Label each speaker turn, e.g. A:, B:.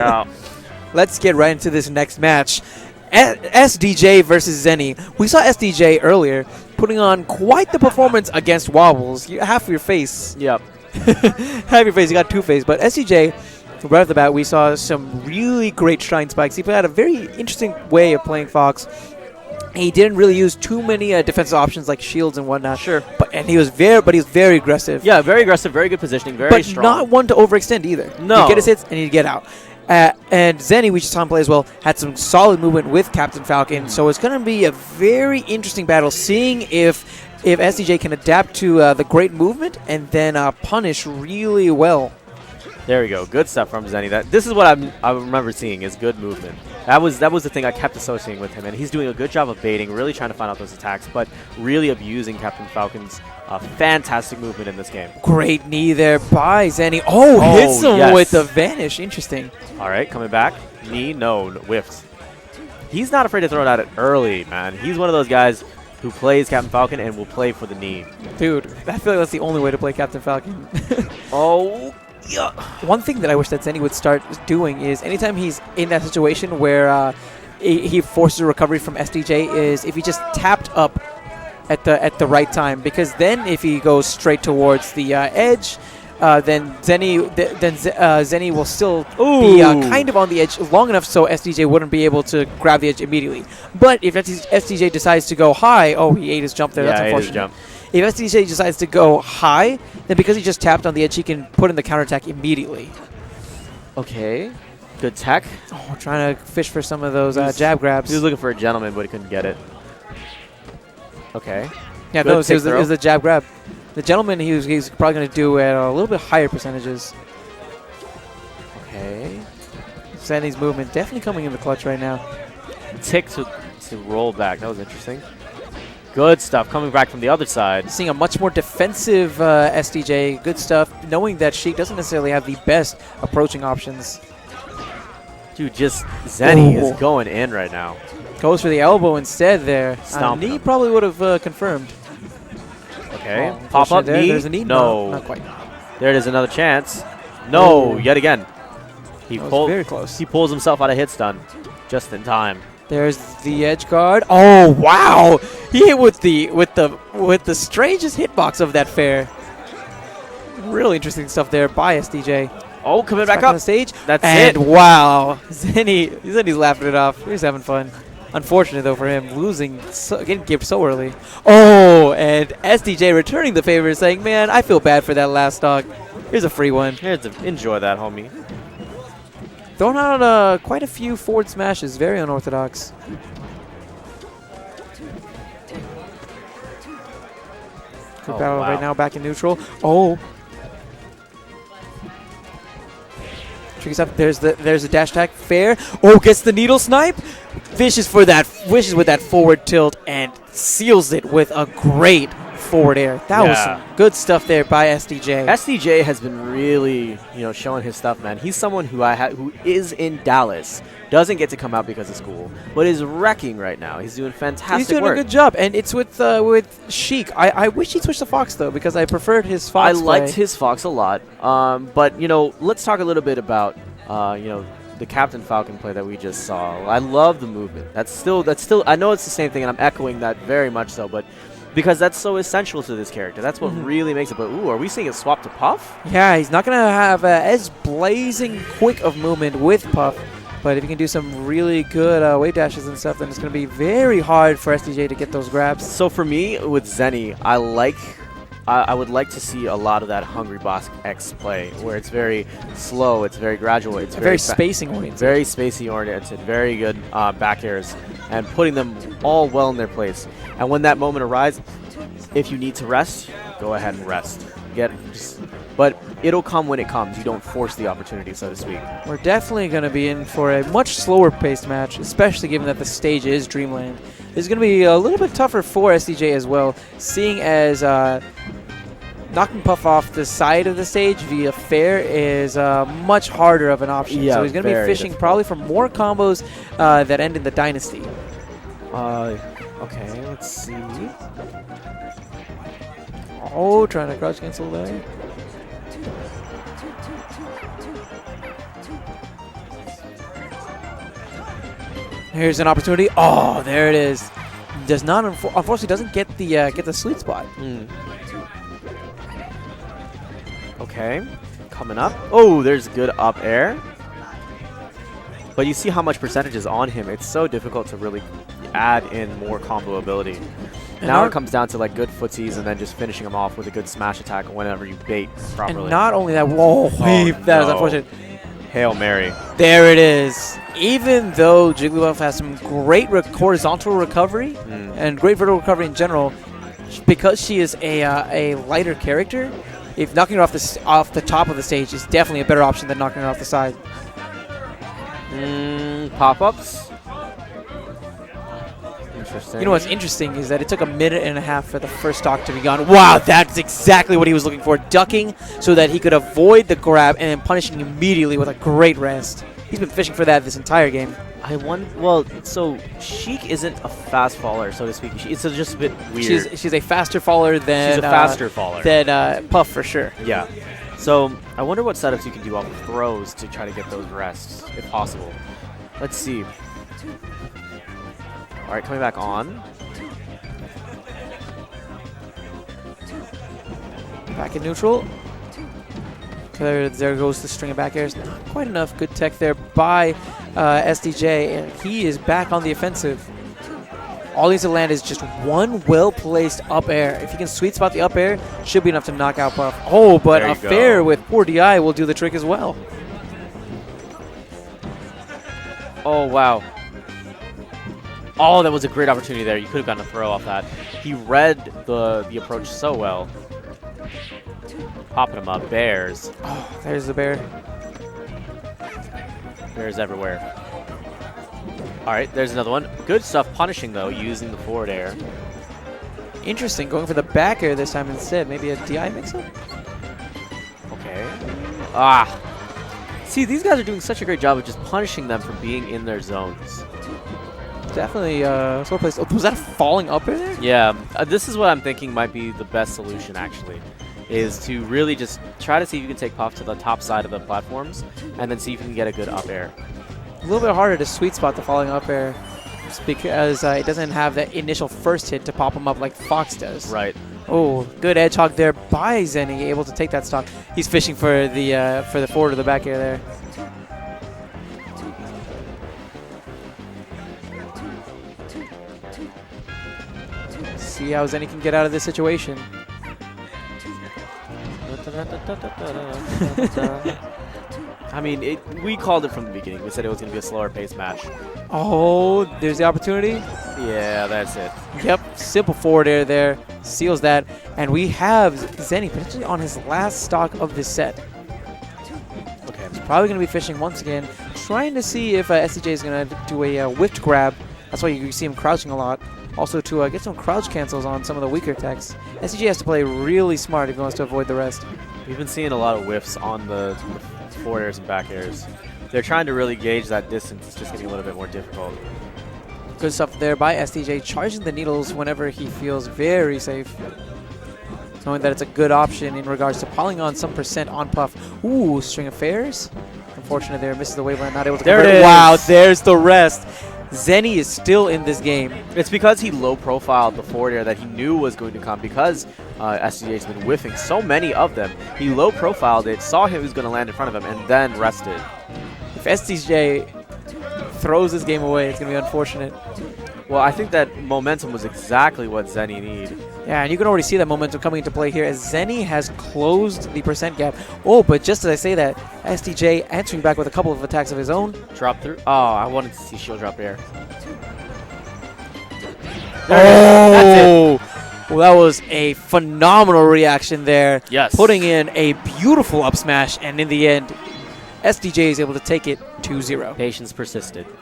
A: Oh.
B: Let's get right into this next match. SDJ versus Zhennii. We saw SDJ earlier putting on quite the performance against Wobbles. Half your face.
A: Yep.
B: Half your face. You got two-face. But SDJ, right off the bat, we saw some really great Shrine Spikes. He had a very interesting way of playing Fox. He didn't really use too many defensive options like shields and whatnot.
A: Sure.
B: But he was very aggressive.
A: Yeah, very aggressive, very good positioning, very strong.
B: But not one to overextend either.
A: No.
B: He'd get his hits and he'd get out. And Zhennii, we just saw him play as well, had some solid movement with Captain Falcon. So it's going to be a very interesting battle, seeing if SDJ can adapt to the great movement and then punish really well.
A: There we go. Good stuff from Zhennii. This is what I remember seeing is good movement. That was the thing I kept associating with him, and he's doing a good job of baiting, really trying to find out those attacks, but really abusing Captain Falcon's fantastic movement in this game.
B: Great knee there by Zhennii. Oh, hits him with the vanish. Interesting.
A: All right, coming back. Knee, no, whiffed. He's not afraid to throw it at it early, man. He's one of those guys who plays Captain Falcon and will play for the knee.
B: Dude, I feel like that's the only way to play Captain Falcon.
A: Oh, yeah.
B: One thing that I wish that Zhennii would start doing is anytime he's in that situation where he forces a recovery from SDJ is if he just tapped up at the right time, because then if he goes straight towards the edge, then Zhennii will still be kind of on the edge long enough so SDJ wouldn't be able to grab the edge immediately. But if SDJ decides to go high, he ate his jump there. That's unfortunate.
A: Jump.
B: If SDJ decides to go high, then because he just tapped on the edge, he can put in the counterattack immediately.
A: Okay. Good tech.
B: Oh, trying to fish for some of those jab grabs.
A: He was looking for a gentleman, but he couldn't get it. Okay.
B: Yeah, no, it was a jab grab. The gentleman, he's probably going to do at a little bit higher percentages.
A: Okay.
B: Zhennii's movement definitely coming in the clutch right now.
A: Tick to roll back. That was interesting. Good stuff coming back from the other side.
B: Seeing a much more defensive SDJ. Good stuff. Knowing that Sheik doesn't necessarily have the best approaching options.
A: Dude, just Zhennii is going in right now.
B: Goes for the elbow instead there. Knee
A: him.
B: probably would have confirmed.
A: Okay. Pop up knee.
B: There's a knee.
A: No.
B: Not quite.
A: There it is, another chance. No, yet again.
B: Very close.
A: He pulls himself out of hit stun just in time.
B: There's the edge guard. Oh wow! He hit with the strangest hitbox of that fair. Really interesting stuff there by SDJ.
A: Oh, coming back up
B: on the stage.
A: That's
B: and
A: it.
B: Wow, Zhennii's laughing it off. He's having fun. Unfortunate though for him, losing, getting gibbed so early. Oh, and SDJ returning the favor, saying, "Man, I feel bad for that last stock. Here's a free one.
A: Enjoy that, homie."
B: Throwing out quite a few forward smashes, very unorthodox. Good battle right now, back in neutral. Oh. Tricky stuff. There's the dash attack. Fair. Oh, gets the needle snipe. Wishes with that forward tilt and seals it with a great forward air. That was some good stuff there by SDJ.
A: SDJ has been really, showing his stuff, man. He's someone who is in Dallas, doesn't get to come out because of school, but is wrecking right now. He's doing fantastic work.
B: He's doing a good job, and it's with Sheik. I wish he'd switch to Fox though, because I preferred his Fox.
A: I liked his Fox a lot. But let's talk a little bit about the Captain Falcon play that we just saw. I love the movement. That's still. I know it's the same thing, and I'm echoing that very much so, but. Because that's so essential to this character. That's what really makes it. But, are we seeing it swap to Puff?
B: Yeah, he's not going to have as blazing quick of movement with Puff. But if he can do some really good wave dashes and stuff, then it's going to be very hard for SDJ to get those grabs.
A: So for me, with Zhennii, I would like to see a lot of that Hungry Boss X play, where it's very slow, it's very gradual, it's
B: very spacing oriented.
A: Very spacey oriented, very good back airs, and putting them all well in their place. And when that moment arises, if you need to rest, go ahead and rest. But it'll come when it comes. You don't force the opportunity, so to speak.
B: We're definitely going to be in for a much slower paced match, especially given that the stage is Dreamland. It's going to be a little bit tougher for SDJ as well, seeing as knocking Puff off the side of the stage via fair is much harder of an option.
A: Yeah,
B: so he's going to be fishing probably for more combos that end in the Dynasty.
A: Okay, let's see.
B: Oh, trying to crouch cancel there. Here's an opportunity. Oh, there it is. Does not, unfortunately, doesn't get the sweet spot.
A: Okay, coming up. Oh, there's good up air. But you see how much percentage is on him. It's so difficult to really add in more combo ability.
B: And
A: now it comes down to like good footsies and then just finishing them off with a good smash attack whenever you bait properly.
B: And not only that, whoa, that was unfortunate.
A: Hail Mary.
B: There it is. Even though Jigglypuff has some great horizontal recovery and great vertical recovery in general, because she is a lighter character, if knocking her off the top of the stage is definitely a better option than knocking her off the side.
A: Pop-ups. Interesting.
B: You know what's interesting is that it took a minute and a half for the first stock to be gone. Wow, that's exactly what he was looking for. Ducking so that he could avoid the grab and then punishing immediately with a great rest. He's been fishing for that this entire game.
A: Well, so Sheik isn't a fast faller, so to speak. It's just a bit weird.
B: She's a faster faller than...
A: She's a faster faller.
B: Than Puff, for sure.
A: Yeah. So I wonder what setups you can do off of throws to try to get those rests, if possible. Let's see. All right, coming back on.
B: Back in neutral. There goes the string of back airs. Not quite enough. Good tech there by SDJ, and he is back on the offensive. All he needs to land is just one well-placed up air. If he can sweet spot the up air, should be enough to knock out Puff. Oh, but a fair with poor DI will do the trick as well.
A: Oh, wow. Oh, that was a great opportunity there. You could have gotten a throw off that. He read the approach so well. Popping him up. Bears.
B: Oh, there's the bear.
A: Bears everywhere. All right, there's another one. Good stuff punishing, though, using the forward air.
B: Interesting, going for the back air this time instead. Maybe a DI mix-up?
A: Okay. Ah. See, these guys are doing such a great job of just punishing them for being in their zones.
B: Definitely sort of place. Oh, was that a falling up air there?
A: Yeah, this is what I'm thinking might be the best solution, actually, is to really just try to see if you can take Puff to the top side of the platforms and then see if you can get a good up air.
B: A little bit harder to sweet spot the falling up air just because it doesn't have that initial first hit to pop him up like Fox does.
A: Right.
B: Oh, good edge hog there by Zhennii, able to take that stock. He's fishing for the forward or the back air there. See how Zhennii can get out of this situation.
A: I mean, we called it from the beginning. We said it was going to be a slower pace match.
B: Oh, there's the opportunity.
A: Yeah, that's it.
B: Yep, simple forward air there. Seals that. And we have Zhennii potentially on his last stock of this set.
A: Okay.
B: He's probably going to be fishing once again, trying to see if SDJ is going to do a whipped grab. That's why you see him crouching a lot. Also to get some crouch cancels on some of the weaker techs. SDJ has to play really smart if he wants to avoid the rest.
A: We've been seeing a lot of whiffs on the forward airs and back airs. They're trying to really gauge that distance. It's just getting a little bit more difficult.
B: Good stuff there by SDJ, charging the needles whenever he feels very safe. Knowing that it's a good option in regards to piling on some percent on Puff. Ooh, string of fairs. Unfortunate there, misses the waveland, not able to convert.
A: There it is.
B: Wow, there's the rest. Zhennii is still in this game.
A: It's because he low-profiled the forward air that he knew was going to come because SDJ's been whiffing so many of them. He low-profiled it, saw he was going to land in front of him, and then rested.
B: If SDJ throws this game away, it's going to be unfortunate.
A: Well, I think that momentum was exactly what Zhennii needed.
B: Yeah, and you can already see that momentum coming into play here as Zhennii has closed the percent gap. Oh, but just as I say that, SDJ answering back with a couple of attacks of his own.
A: Drop through. Oh, I wanted to see shield drop air.
B: Oh! That's it. Well, that was a phenomenal reaction there.
A: Yes.
B: Putting in a beautiful up smash, and in the end, SDJ is able to take it 2-0.
A: Patience persisted.